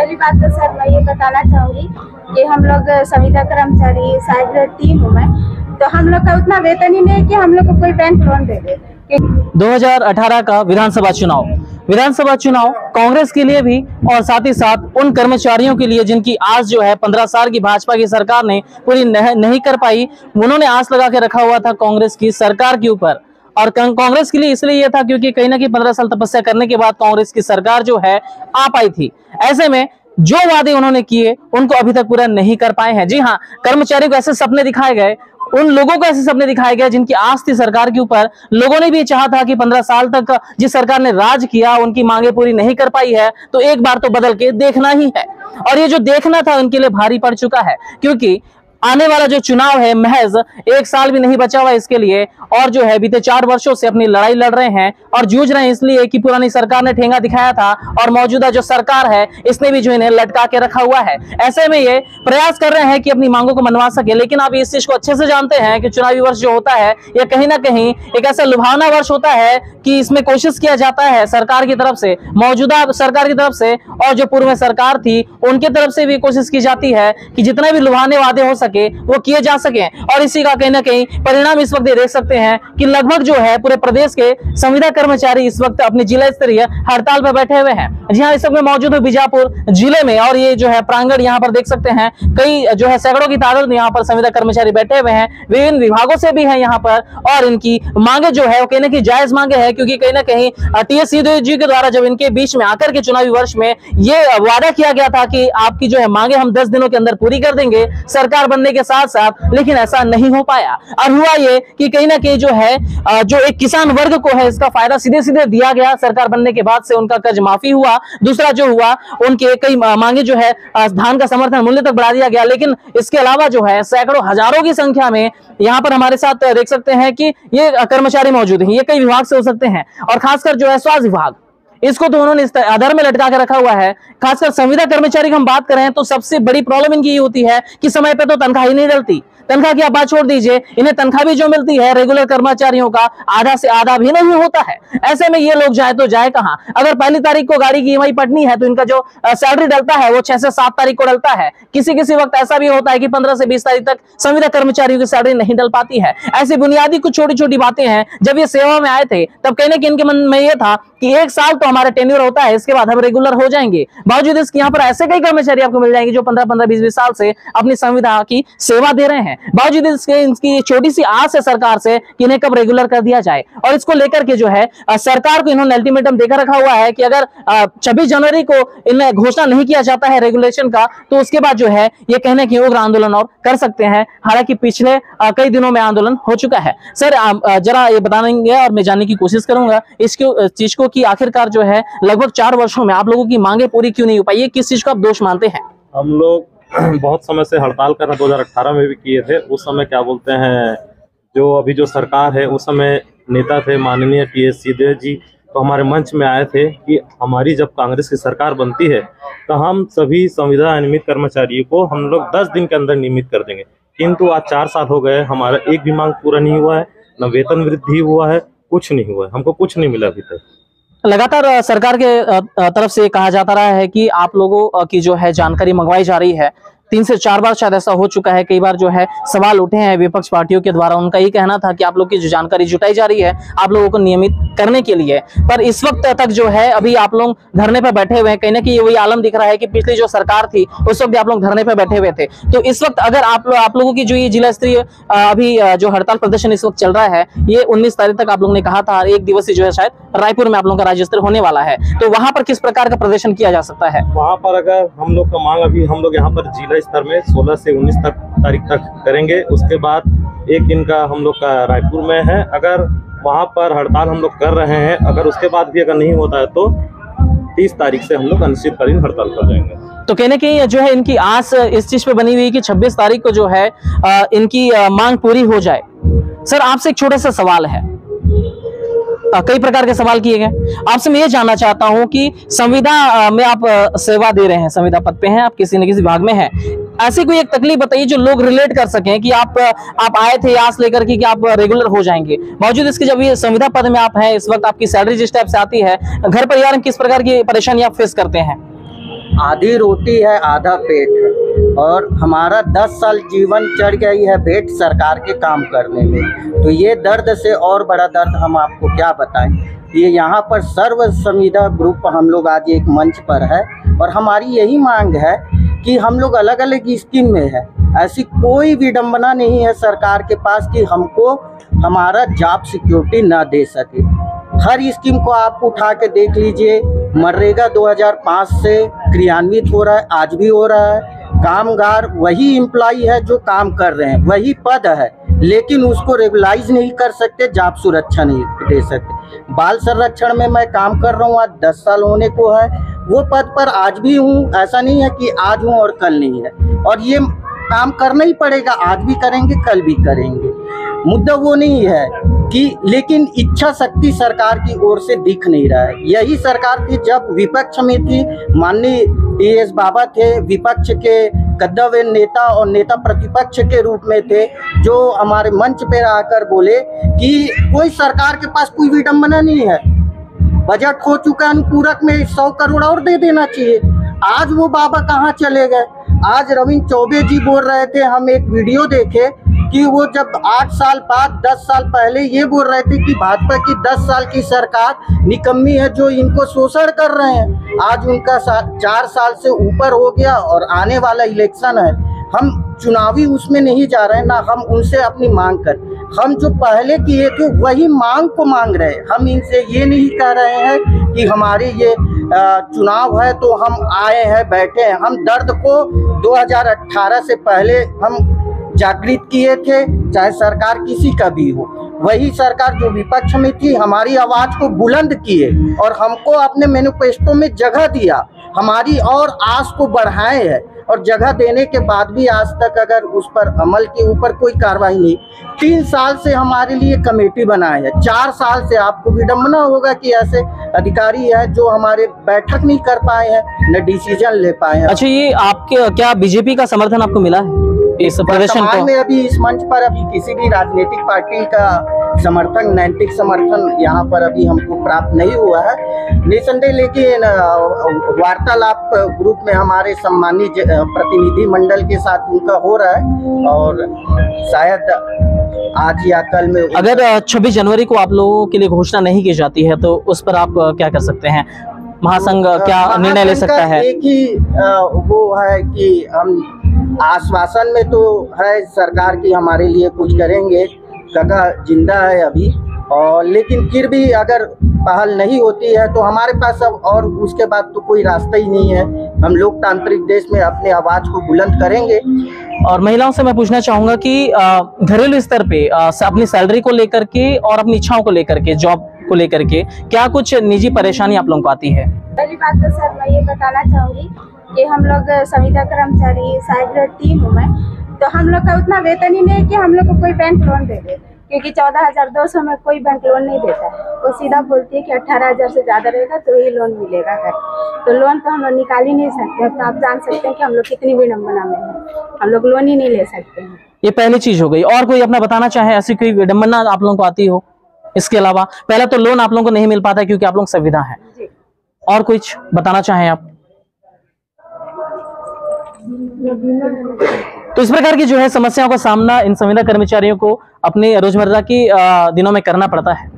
पहली बात तो सर मैं ये बताना चाहूँगी कि हम लोग संविदा कर्मचारी शायद टीम हूँ मैं, तो हम लोग का उतना वेतन ही नहीं है कि हम लोग को कोई बैंक लोन दे दे। 2018 का विधानसभा चुनाव कांग्रेस के लिए भी और साथ ही साथ उन कर्मचारियों के लिए जिनकी आस जो है 15 साल की भाजपा की सरकार ने पूरी नहीं कर पाई। उन्होंने आस लगा के रखा हुआ था कांग्रेस की सरकार के ऊपर, और कांग्रेस के लिए इसलिए यह था क्योंकि कहीं ना कहीं 15 साल तपस्या करने के बाद कांग्रेस की सरकार जो है आ पाई थी। ऐसे में जो वादे उन्होंने किए उनको अभी तक पूरा नहीं कर पाए हैं। जी हाँ, कर्मचारियों को ऐसे सपने दिखाए गए, उन लोगों को ऐसे सपने दिखाए गए जिनकी आस थी सरकार के ऊपर। लोगों ने भी चाहा था कि 15 साल तक जिस सरकार ने राज किया उनकी मांगे पूरी नहीं कर पाई है, तो एक बार तो बदल के देखना ही है। और ये जो देखना था उनके लिए भारी पड़ चुका है, क्योंकि आने वाला जो चुनाव है महज 1 साल भी नहीं बचा हुआ इसके लिए, और जो है बीते 4 वर्षों से अपनी लड़ाई लड़ रहे हैं और जूझ रहे हैं, इसलिए कि पुरानी सरकार ने ठेंगा दिखाया था और मौजूदा जो सरकार है इसने भी जो इन्हें लटका के रखा हुआ है। ऐसे में ये प्रयास कर रहे हैं कि अपनी मांगों को मनवा सके, लेकिन आप इस चीज को अच्छे से जानते हैं कि चुनावी वर्ष जो होता है यह कहीं ना कहीं एक ऐसा लुभावना वर्ष होता है कि इसमें कोशिश किया जाता है सरकार की तरफ से, मौजूदा सरकार की तरफ से और जो पूर्व में सरकार थी उनकी तरफ से भी कोशिश की जाती है कि जितने भी लुभाने वादे हो सके वो किए जा सके। और इसी का कहीं ना कहीं परिणाम इस वक्त देख सकते हैं कि लगभग जो है पूरे प्रदेश के संविदा कर्मचारी इस वक्त अपनी जिला स्तरीय हड़ताल पर बैठे हुए हैं। जी हाँ, इस वक्त मौजूद है बीजापुर जिले में, और ये जो है प्रांगण यहाँ पर देख सकते हैं कई जो है सैकड़ों की तादाद में यहाँ पर संविदा कर्मचारी बैठे हुए हैं, विभिन्न विभागों से भी है यहाँ पर, और इनकी मांगे जो है वो कहीं ना कहीं जायज मांगे है, क्योंकि कहीं ना कहीं टीएस सिंहदेव जी के द्वारा जब इनके बीच में आकर के चुनावी वर्ष में ये वादा किया गया था कि आपकी जो है मांगे हम 10 दिनों के अंदर पूरी कर देंगे सरकार बनने के साथ साथ, लेकिन ऐसा नहीं हो पाया। और हुआ ये कि कहीं ना कहीं जो है जो एक किसान वर्ग को है इसका फायदा सीधे सीधे दिया गया सरकार बनने के बाद से, उनका कर्ज माफी हुआ। दूसरा जो हुआ, उनके कई मांगे जो है धान का समर्थन मूल्य तक बढ़ा दिया गया। लेकिन इसके अलावा जो है सैकड़ों हजारों की संख्या में यहाँ पर हमारे साथ देख सकते हैं कि ये कर्मचारी मौजूद हैं, ये कई विभाग से हो सकते हैं, और खासकर जो है स्वास्थ्य विभाग, इसको तो उन्होंने इस आधार में लटका के रखा हुआ है। खासकर संविदा कर्मचारी की हम बात करें तो सबसे बड़ी प्रॉब्लम इनकी ये होती है कि समय पे तो तनख्वाह ही नहीं डलती। तनख्वाह की आप बात छोड़ दीजिए, इन्हें तनख्वाह भी जो मिलती है रेगुलर कर्मचारियों का आधा से आधा भी नहीं होता है। ऐसे में ये लोग जाए तो जाए कहां? अगर 1 तारीख को गाड़ी की ईएमआई पड़नी है तो इनका जो सैलरी डलता है वो 6 से 7 तारीख को डलता है। किसी किसी वक्त ऐसा भी होता है कि 15 से 20 तारीख तक संविदा कर्मचारियों की सैलरी नहीं डल पाती है। ऐसी बुनियादी कुछ छोटी छोटी बातें हैं। जब ये सेवा में आए थे तब कहने कि इनके मन में ये था कि 1 साल तो हमारा टेन्योर होता है, इसके बाद हम रेगुलर हो जाएंगे। बावजूद इसके यहाँ पर ऐसे कई कर्मचारी आपको मिल जाएंगे जो 15-15, 20-20 साल से अपनी संविदा की सेवा दे रहे हैं। बावजूद इसके इनकी छोटी सी आस है सरकार से कि इन्हें कब रेगुलर कर दिया जाए, और इसको लेकर के जो है सरकार को इन्होंने अल्टीमेटम देकर रखा हुआ है कि अगर 26 जनवरी को इन्हें घोषणा नहीं किया जाता है रेगुलेशन का तो उसके बाद जो है ये कहने की उग्र आंदोलन और कर सकते हैं। हालांकि पिछले कई दिनों में आंदोलन हो चुका है। सर जरा ये बताएंगे और मैं जानने की कोशिश करूंगा इसको चीज को कि आखिरकार जो है लगभग 4 वर्षों में आप लोगों की मांगे पूरी क्यों नहीं हो पाई, किस चीज को आप दोष मानते हैं? हम लोग बहुत समय से हड़ताल कर रहे, 2018 में भी किए थे। उस समय क्या बोलते हैं, जो अभी जो सरकार है उस समय नेता थे माननीय टीएस सिंहदेव जी, तो हमारे मंच में आए थे कि हमारी जब कांग्रेस की सरकार बनती है तो हम सभी संविदा नियमित कर्मचारियों को हम लोग 10 दिन के अंदर नियमित कर देंगे। किंतु आज 4 साल हो गए, हमारा एक भी मांग पूरा नहीं हुआ है, न वेतन वृद्धि हुआ है, कुछ नहीं हुआ है, हमको कुछ नहीं मिला अभी तक। लगातार सरकार के तरफ से कहा जाता रहा है कि आप लोगों की जो है जानकारी मंगवाई जा रही है। 3 से 4 बार शायद ऐसा हो चुका है। कई बार जो है सवाल उठे हैं विपक्ष पार्टियों के द्वारा, उनका ये कहना था कि आप लोग की जो जानकारी जुटाई जा रही है आप लोगों को नियमित करने के लिए, पर इस वक्त तक जो है अभी आप लोग धरने पर बैठे हुए हैं। कहीं ना कहीं वही आलम दिख रहा है कि पिछली जो सरकार थी उस वक्त आप लोग धरने पर बैठे हुए थे। तो इस वक्त अगर आप लोगों की जो ये जिला स्तरीय अभी जो हड़ताल प्रदर्शन इस वक्त चल रहा है, ये 19 तारीख तक आप लोगों ने कहा था, 1 दिवसीय जो है शायद रायपुर में आप लोगों का राज्य स्तर होने वाला है, तो वहां पर किस प्रकार का प्रदर्शन किया जा सकता है? वहां पर अगर हम लोग का मांग, अभी हम लोग यहाँ पर जिला स्तर में 16 से 19 तारीख तक करेंगे। उसके बाद 1 दिन का हम लोग का रायपुर में है। अगर वहां पर हड़ताल हम लोग कर रहे हैं, अगर उसके बाद भी अगर नहीं होता है तो 30 तारीख से हम लोग अनिश्चितकालीन हड़ताल कर जाएंगे। तो कहने की जो है इनकी आस इस चीज पे बनी हुई कि 26 तारीख को जो है इनकी मांग पूरी हो जाए। सर आपसे एक छोटा सा सवाल है, कई प्रकार के सवाल किए गए, आपसे मैं ये जानना चाहता हूं कि संविदा में आप सेवा दे रहे हैं, संविदा पद पे हैं आप, किसी न किसी विभाग में हैं, ऐसी कोई एक तकलीफ बताइए जो लोग रिलेट कर सकें कि आप आए थे आस लेकर कि आप रेगुलर हो जाएंगे। बावजूद इसके जब ये संविदा पद में आप हैं, इस वक्त आपकी सैलरी जिस टाइप से आती है, घर परिवार में किस प्रकार की परेशानी आप फेस करते हैं? आधी रोटी है आधा पेट है, और हमारा 10 साल जीवन चढ़ गई है भेंट सरकार के काम करने में। तो ये दर्द से और बड़ा दर्द हम आपको क्या बताएं। ये यहाँ पर सर्व संविदा ग्रुप हम लोग आज एक मंच पर है, और हमारी यही मांग है कि हम लोग अलग अलग स्कीम में है। ऐसी कोई विडंबना नहीं है सरकार के पास कि हमको हमारा जॉब सिक्योरिटी ना दे सके। हर स्कीम को आप उठा के देख लीजिए। मनरेगा 2005 से क्रियान्वित हो रहा है, आज भी हो रहा है। कामगार वही एम्प्लॉय है जो काम कर रहे हैं, वही पद है, लेकिन उसको रेगुलाइज नहीं कर सकते, जॉब सुरक्षा नहीं दे सकते। बाल संरक्षण में मैं काम कर रहा हूँ, आज 10 साल होने को है। वो पद पर आज भी हूँ, ऐसा नहीं है कि आज हूँ और कल नहीं है, और ये काम करना ही पड़ेगा। आज भी करेंगे, कल भी करेंगे। मुद्दा वो नहीं है कि, लेकिन इच्छा शक्ति सरकार की ओर से दिख नहीं रहा है। यही सरकार थी जब विपक्ष में थी, माननीय टीएस बाबा थे, विपक्ष के कद्दावर नेता और नेता प्रतिपक्ष के रूप में थे, जो हमारे मंच पे आकर बोले कि कोई सरकार के पास कोई विडंबना नहीं है, बजट हो चुका है, अनुपूरक में 100 करोड़ और दे देना चाहिए। आज वो बाबा कहाँ चले गए। आज रविंद्र चौबे जी बोल रहे थे, हम एक वीडियो देखे कि वो जब 8 साल बाद 10 साल पहले ये बोल रहे थे कि भाजपा की 10 साल की सरकार निकम्मी है जो इनको शोषण कर रहे हैं। आज उनका 4 साल से ऊपर हो गया, और आने वाला इलेक्शन है। हम चुनावी उसमें नहीं जा रहे हैं ना, हम उनसे अपनी मांग कर, हम जो पहले किए थे वही मांग को मांग रहे हैं। हम इनसे ये नहीं कह रहे हैं कि हमारे ये चुनाव है तो हम आए हैं बैठे हैं। हम दर्द को 2018 से पहले हम जागृत किए थे, चाहे सरकार किसी का भी हो। वही सरकार जो विपक्ष में थी हमारी आवाज को बुलंद किए और हमको अपने मैनिफेस्टो में जगह दिया, हमारी और आस को बढ़ाए है। और जगह देने के बाद भी आज तक अगर उस पर अमल के ऊपर कोई कार्रवाई नहीं। 3 साल से हमारे लिए कमेटी बनाए है, 4 साल से। आपको विडंबना होगा कि ऐसे अधिकारी है जो हमारे बैठक नहीं कर पाए हैं, न डिसीजन ले पाए हैं। अच्छा, ये आपके क्या बीजेपी का समर्थन आपको मिला है इस प्रदर्शन को? में अभी इस मंच पर अभी किसी भी राजनीतिक पार्टी का समर्थन, नैतिक समर्थन यहाँ पर अभी हमको प्राप्त नहीं हुआ है निसंदेह। लेकिन वार्तालाप ग्रुप में हमारे सम्मानित प्रतिनिधि मंडल के साथ उनका हो रहा है, और शायद आज या कल में। अगर 26 जनवरी को आप लोगों के लिए घोषणा नहीं की जाती है तो उस पर आप क्या कर सकते हैं? महासंघ क्या निर्णय ले सकता है? एक ही वो है कि हम आश्वासन में तो है सरकार की हमारे लिए कुछ करेंगे, काका जिंदा है अभी, और लेकिन फिर भी अगर पहल नहीं होती है तो हमारे पास अब और उसके बाद तो कोई रास्ता ही नहीं है। हम लोकतांत्रिक देश में अपने आवाज को बुलंद करेंगे। और महिलाओं से मैं पूछना चाहूंगा कि घरेलू स्तर पे अपनी सैलरी को लेकर के और अपनी इच्छाओं को लेकर के, जॉब को लेकर के क्या कुछ निजी परेशानी आप लोगों को आती है? पहली बात तो सर मैं ये बताना चाहूँगी कि हम लोग संविदा कर्मचारी साइड ग्रेड 3 हूँ मैं, तो हम लोग का उतना वेतन ही नहीं है कि हम लोग को कोई बैंक लोन दे दे, क्योंकि 14,200 में कोई बैंक लोन नहीं देता है। वो सीधा बोलती है कि 18,000 से ज़्यादा रहेगा तो ही लोन मिलेगा कर। तो लोन तो हम लोग निकाल ही नहीं सकते। अब तो आप जान सकते हैं कि हम लोग कितनी विडम्बना में हैं, हम लोग लोन ही नहीं ले सकते हैं। ये पहली चीज हो गई। और कोई अपना बताना चाहे ऐसी कोई विडम्बना आप लोगों को आती हो? इसके अलावा पहले तो लोन आप लोगों को नहीं मिल पाता क्योंकि आप लोग संविदा हैं, और कुछ बताना चाहें आप? तो इस प्रकार की जो है समस्याओं का सामना इन संविदा कर्मचारियों को अपने रोजमर्रा की दिनों में करना पड़ता है।